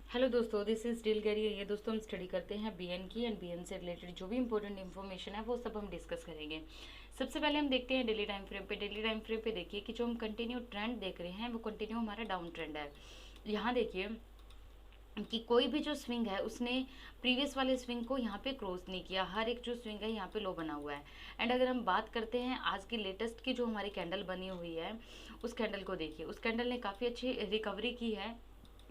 Hello दोस्तों, this is deal गरी। ये दोस्तों हम स्टडी करते हैं बीएन की एंड बीएन से रिलेटेड जो भी इंपॉर्टेंट इन्फॉर्मेशन है वो सब हम डिस्कस करेंगे। सबसे पहले हम देखते हैं डेली टाइम फ्रेम पे। डेली टाइम फ्रेम पे देखिए कि जो हम कंटिन्यू ट्रेंड देख रहे हैं वो कंटिन्यू हमारा डाउन ट्रेंड है। यहाँ देखिए कि कोई भी जो स्विंग है उसने प्रीवियस वाले स्विंग को यहाँ पे क्रॉस नहीं किया। हर एक जो स्विंग है यहाँ पे लो बना हुआ है। एंड अगर हम बात करते हैं आज की लेटेस्ट की जो हमारी कैंडल बनी हुई है, उस कैंडल को देखिए। उस कैंडल ने काफ़ी अच्छी रिकवरी की है।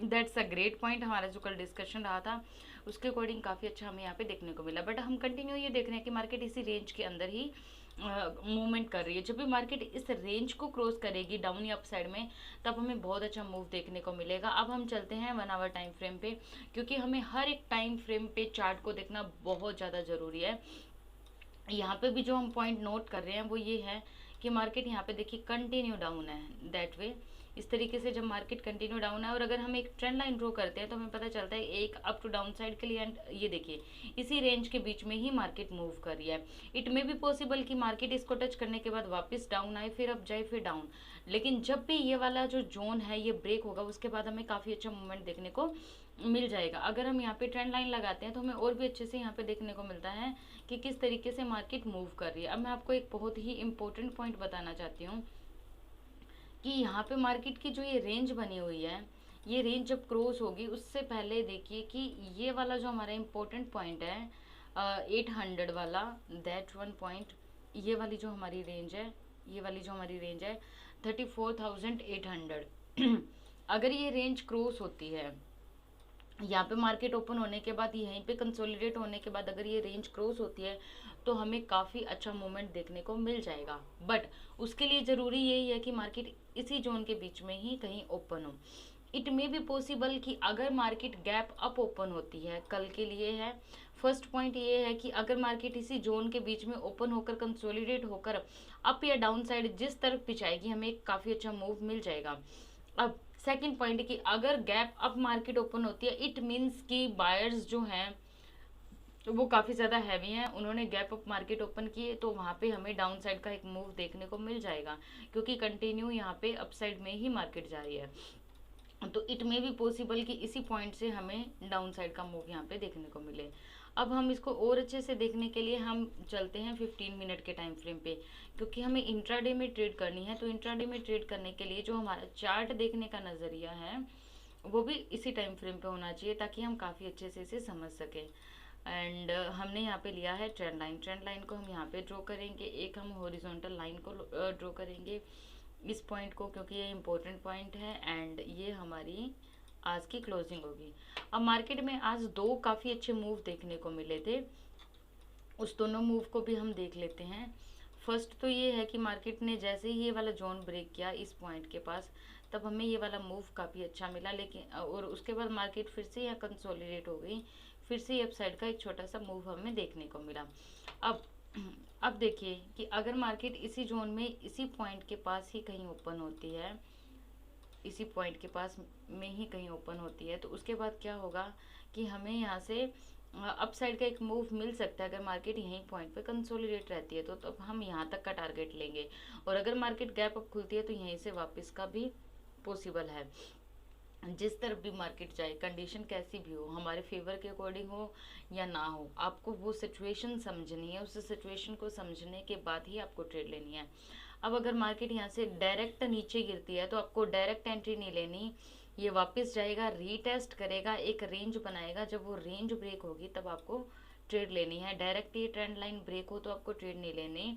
That's a great point. हमारा जो कल डिस्कशन रहा था उसके अकॉर्डिंग काफ़ी अच्छा हमें यहाँ पे देखने को मिला। बट हम कंटिन्यू ये देख रहे हैं कि मार्केट इसी रेंज के अंदर ही मूवमेंट कर रही है। जब भी मार्केट इस रेंज को क्रॉस करेगी डाउन या अप साइड में, तब हमें बहुत अच्छा मूव देखने को मिलेगा। अब हम चलते हैं 1 आवर टाइम फ्रेम पे, क्योंकि हमें हर एक टाइम फ्रेम पे चार्ट को देखना बहुत ज़्यादा ज़रूरी है। यहाँ पे भी जो हम पॉइंट नोट कर रहे हैं वो ये है कि मार्केट यहाँ पे देखिए कंटिन्यू डाउन है। दैट वे इस तरीके से जब मार्केट कंटिन्यू डाउन है और अगर हम एक ट्रेंड लाइन ड्रॉ करते हैं तो हमें पता चलता है एक अप टू डाउन साइड के लिए। एंड ये देखिए इसी रेंज के बीच में ही मार्केट मूव कर रही है। इट मे बी पॉसिबल कि मार्केट इसको टच करने के बाद वापस डाउन आए, फिर अप जाए, फिर डाउन। लेकिन जब भी ये वाला जो जोन है ये ब्रेक होगा उसके बाद हमें काफ़ी अच्छा मूवमेंट देखने को मिल जाएगा। अगर हम यहाँ पे ट्रेंड लाइन लगाते हैं तो हमें और भी अच्छे से यहाँ पे देखने को मिलता है कि किस तरीके से मार्केट मूव कर रही है। अब मैं आपको एक बहुत ही इंपॉर्टेंट पॉइंट बताना चाहती हूँ कि यहाँ पे मार्केट की जो ये रेंज बनी हुई है, ये रेंज जब क्रॉस होगी उससे पहले देखिए कि ये वाला जो हमारा इम्पोर्टेंट पॉइंट है 800 वाला, दैट वन पॉइंट, ये वाली जो हमारी रेंज है, ये वाली जो हमारी रेंज है 34,800 अगर ये रेंज क्रॉस होती है, यहाँ पे मार्केट ओपन होने के बाद, यहीं पे कंसोलिडेट होने के बाद अगर ये रेंज क्रॉस होती है तो हमें काफ़ी अच्छा मूवमेंट देखने को मिल जाएगा। बट उसके लिए ज़रूरी यही है कि मार्केट इसी जोन के बीच में ही कहीं ओपन हो। इट मे बी पॉसिबल कि अगर मार्केट गैप अप ओपन होती है, कल के लिए है। फर्स्ट पॉइंट ये है कि अगर मार्केट इसी जोन के बीच में ओपन होकर कंसोलिडेट होकर अप या डाउन साइड जिस तरफ पिछाएगी हमें काफ़ी अच्छा मूव मिल जाएगा। अब सेकंड पॉइंट कि अगर गैप अप मार्केट ओपन होती है, इट मीन्स कि बायर्स जो हैं वो काफ़ी ज़्यादा हैवी हैं, उन्होंने गैप अप मार्केट ओपन किए, तो वहाँ पे हमें डाउन साइड का एक मूव देखने को मिल जाएगा, क्योंकि कंटिन्यू यहाँ पे अप साइड में ही मार्केट जा रही है। तो इट मे बी पॉसिबल कि इसी पॉइंट से हमें डाउन साइड का मूव यहाँ पे देखने को मिले। अब हम इसको और अच्छे से देखने के लिए हम चलते हैं 15 मिनट के टाइम फ्रेम पे, क्योंकि हमें इंट्राडे में ट्रेड करनी है। तो इंट्राडे में ट्रेड करने के लिए जो हमारा चार्ट देखने का नज़रिया है वो भी इसी टाइम फ्रेम पे होना चाहिए, ताकि हम काफ़ी अच्छे से इसे समझ सकें। एंड हमने यहाँ पे लिया है ट्रेंड लाइन। ट्रेंड लाइन को हम यहाँ पे ड्रॉ करेंगे, एक हम हॉरिजॉन्टल लाइन को ड्रॉ करेंगे इस पॉइंट को, क्योंकि ये इम्पोर्टेंट पॉइंट है। एंड ये हमारी आज की क्लोजिंग होगी। अब मार्केट में आज दो काफ़ी अच्छे मूव देखने को मिले थे, उस दोनों मूव को भी हम देख लेते हैं। फर्स्ट तो ये है कि मार्केट ने जैसे ही ये वाला जोन ब्रेक किया इस पॉइंट के पास, तब हमें ये वाला मूव काफ़ी अच्छा मिला। लेकिन और उसके बाद मार्केट फिर से यहाँ कंसोलिडेट हो गई, फिर से अप साइड का एक छोटा सा मूव हमें देखने को मिला। अब अब देखिए कि अगर मार्केट इसी जोन में इसी पॉइंट के पास ही कहीं ओपन होती है, इसी पॉइंट के पास में ही कहीं ओपन होती है, तो उसके बाद क्या होगा कि हमें यहाँ से अप साइड का एक मूव मिल सकता है। अगर मार्केट यहीं पॉइंट पे कंसोलिडेट रहती है तो हम यहाँ तक का टारगेट लेंगे, और अगर मार्केट गैप अप खुलती है तो यहीं से वापस का भी पॉसिबल है। जिस तरफ भी मार्केट जाए, कंडीशन कैसी भी हो, हमारे फेवर के अकॉर्डिंग हो या ना हो, आपको वो सिचुएशन समझनी है। उस सिचुएशन को समझने के बाद ही आपको ट्रेड लेनी है। अब अगर मार्केट यहाँ से डायरेक्ट नीचे गिरती है तो आपको डायरेक्ट एंट्री नहीं लेनी, ये वापस जाएगा, रीटेस्ट करेगा, एक रेंज बनाएगा। जब वो रेंज ब्रेक होगी तब आपको ट्रेड लेनी है। डायरेक्ट ये ट्रेंड लाइन ब्रेक हो तो आपको ट्रेड नहीं लेनी।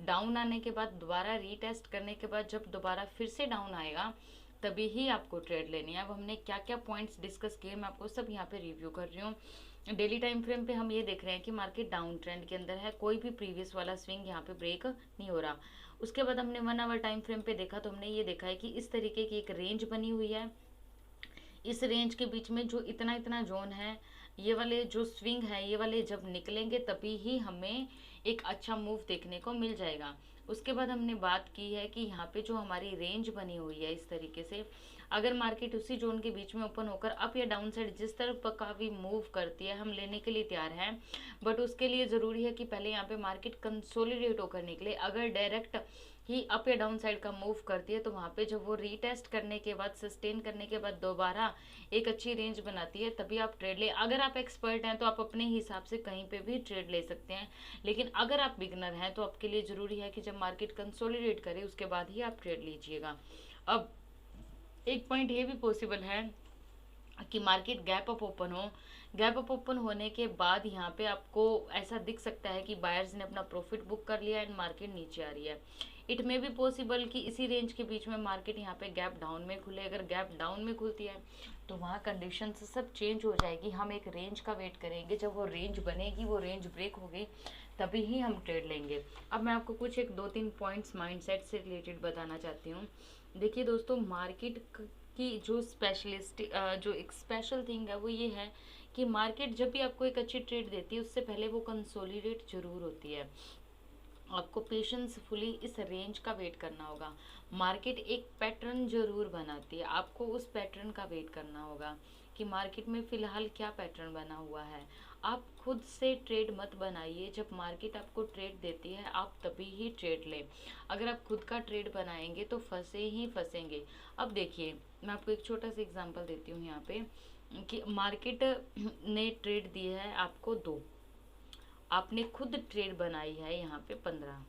डाउन आने के बाद दोबारा रीटेस्ट करने के बाद जब दोबारा फिर से डाउन आएगा तभी ही आपको ट्रेड लेनी है। अब हमने क्या क्या पॉइंट्स डिस्कस किए मैं आपको सब यहाँ पे रिव्यू कर रही हूँ। डेली टाइम फ्रेम पे हम ये देख रहे हैं कि मार्केट डाउन ट्रेंड के अंदर है, कोई भी प्रीवियस वाला स्विंग यहाँ पे ब्रेक नहीं हो रहा। उसके बाद हमने 1 आवर टाइम फ्रेम पे देखा तो हमने ये देखा है कि इस तरीके की एक रेंज बनी हुई है। इस रेंज के बीच में जो इतना इतना जोन है, ये वाले जो स्विंग है, ये वाले जब निकलेंगे तभी ही हमें एक अच्छा मूव देखने को मिल जाएगा। उसके बाद हमने बात की है कि यहाँ पे जो हमारी रेंज बनी हुई है इस तरीके से, अगर मार्केट उसी जोन के बीच में ओपन होकर अप या डाउन साइड जिस तरफ का भी मूव करती है हम लेने के लिए तैयार हैं। बट उसके लिए ज़रूरी है कि पहले यहाँ पे मार्केट कंसोलिडेट होकर निकले। अगर डायरेक्ट ही अप या डाउन साइड का मूव करती है, तो वहाँ पे जब वो रीटेस्ट करने के बाद, सस्टेन करने के बाद दोबारा एक अच्छी रेंज बनाती है, तभी आप ट्रेड ले। अगर आप एक्सपर्ट हैं तो आप अपने हिसाब से कहीं पे भी ट्रेड ले सकते हैं, लेकिन अगर आप बिगनर हैं तो आपके लिए ज़रूरी है कि जब मार्केट कंसोलिडेट करे उसके बाद ही आप ट्रेड लीजिएगा। अब एक पॉइंट ये भी पॉसिबल है कि मार्केट गैप अप ओपन हो। गैप अप ओपन होने के बाद यहाँ पे आपको ऐसा दिख सकता है कि बायर्स ने अपना प्रॉफिट बुक कर लिया एंड मार्केट नीचे आ रही है। इट मे बी पॉसिबल कि इसी रेंज के बीच में मार्केट यहाँ पे गैप डाउन में खुले। अगर गैप डाउन में खुलती है तो वहाँ कंडीशन सब चेंज हो जाएगी। हम एक रेंज का वेट करेंगे, जब वो रेंज बनेगी, वो रेंज ब्रेक होगी, तभी ही हम ट्रेड लेंगे। अब मैं आपको कुछ एक 2-3 पॉइंट्स माइंडसेट से रिलेटेड बताना चाहती हूँ। देखिए दोस्तों, मार्केट की जो स्पेशलिस्ट जो एक स्पेशल थिंग है वो ये है कि मार्केट जब भी आपको एक अच्छी ट्रेड देती है उससे पहले वो कंसोलिडेट जरूर होती है। आपको पेशेंसफुली इस रेंज का वेट करना होगा। मार्केट एक पैटर्न जरूर बनाती है, आपको उस पैटर्न का वेट करना होगा कि मार्केट में फ़िलहाल क्या पैटर्न बना हुआ है। आप खुद से ट्रेड मत बनाइए, जब मार्केट आपको ट्रेड देती है आप तभी ही ट्रेड लें। अगर आप खुद का ट्रेड बनाएंगे तो फंसे ही फंसेंगे। अब देखिए, मैं आपको एक छोटा सा एग्जांपल देती हूँ यहाँ पे कि मार्केट ने ट्रेड दी है आपको 2, आपने खुद ट्रेड बनाई है यहाँ पे 15।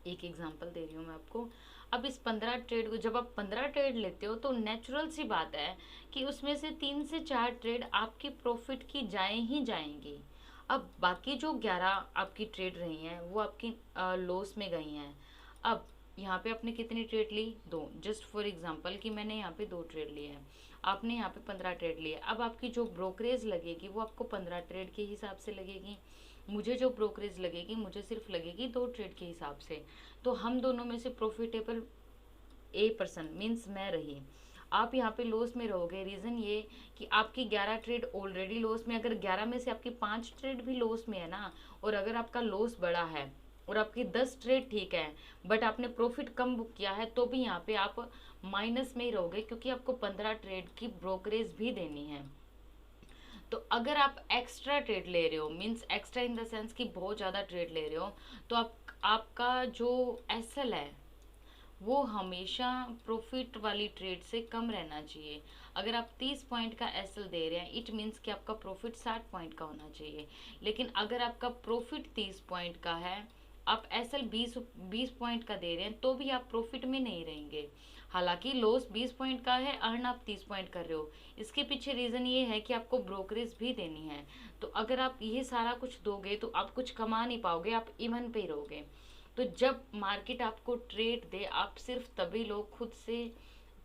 एक एग्जांपल दे रही हूँ मैं आपको। अब इस 15 ट्रेड को, जब आप 15 ट्रेड लेते हो तो नेचुरल सी बात है कि उसमें से 3 से 4 ट्रेड आपकी प्रॉफिट की जाए ही जाएंगी। अब बाकी जो 11 आपकी ट्रेड रही हैं वो आपकी लॉस में गई हैं। अब यहाँ पे आपने कितनी ट्रेड ली? 2। जस्ट फॉर एग्जांपल कि मैंने यहाँ पे 2 ट्रेड लिए हैं, आपने यहाँ पे 15 ट्रेड लिए। अब आपकी जो ब्रोकरेज लगेगी वो आपको 15 ट्रेड के हिसाब से लगेगी। मुझे जो ब्रोकरेज लगेगी मुझे सिर्फ लगेगी 2 ट्रेड के हिसाब से। तो हम दोनों में से प्रॉफिटेबल ए पर्सन मीन्स मैं रही। आप यहाँ पे लॉस में रहोगे, रीज़न ये कि आपकी 11 ट्रेड ऑलरेडी लॉस में। अगर 11 में से आपकी 5 ट्रेड भी लॉस में है ना, और अगर आपका लॉस बड़ा है और आपकी 10 ट्रेड ठीक है बट आपने प्रॉफिट कम बुक किया है, तो भी यहाँ पे आप माइनस में ही रहोगे, क्योंकि आपको 15 ट्रेड की ब्रोकरेज भी देनी है। तो अगर आप एक्स्ट्रा ट्रेड ले रहे हो, means extra in the sense कि बहुत ज़्यादा ट्रेड ले रहे हो, तो आपका जो एसएल है वो हमेशा प्रॉफिट वाली ट्रेड से कम रहना चाहिए। अगर आप 30 पॉइंट का एसएल दे रहे हैं, इट मीन्स कि आपका प्रॉफिट 60 पॉइंट का होना चाहिए। लेकिन अगर आपका प्रॉफिट 30 पॉइंट का है, आप एसएल 20 पॉइंट का दे रहे हैं, तो भी आप प्रॉफिट में नहीं रहेंगे। हालांकि लॉस 20 पॉइंट का है, अर्न आप 30 पॉइंट कर रहे हो। इसके पीछे रीज़न ये है कि आपको ब्रोकरेज भी देनी है। तो अगर आप ये सारा कुछ दोगे तो आप कुछ कमा नहीं पाओगे, आप इवन पे ही रहोगे। तो जब मार्केट आपको ट्रेड दे, आप सिर्फ तभी लो, खुद से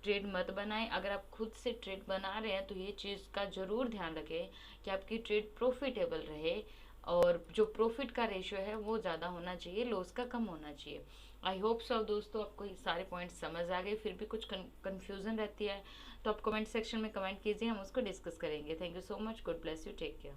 ट्रेड मत बनाएं। अगर आप खुद से ट्रेड बना रहे हैं तो ये चीज़ का ज़रूर ध्यान रखें कि आपकी ट्रेड प्रॉफिटेबल रहे, और जो प्रॉफिट का रेशियो है वो ज़्यादा होना चाहिए, लॉस का कम होना चाहिए। आई होप सो दोस्तों आपको ये सारे पॉइंट्स समझ आ गए। फिर भी कुछ कन्फ्यूज़न रहती है तो आप कमेंट सेक्शन में कमेंट कीजिए, हम उसको डिस्कस करेंगे। Thank you so much, good bless you, take care.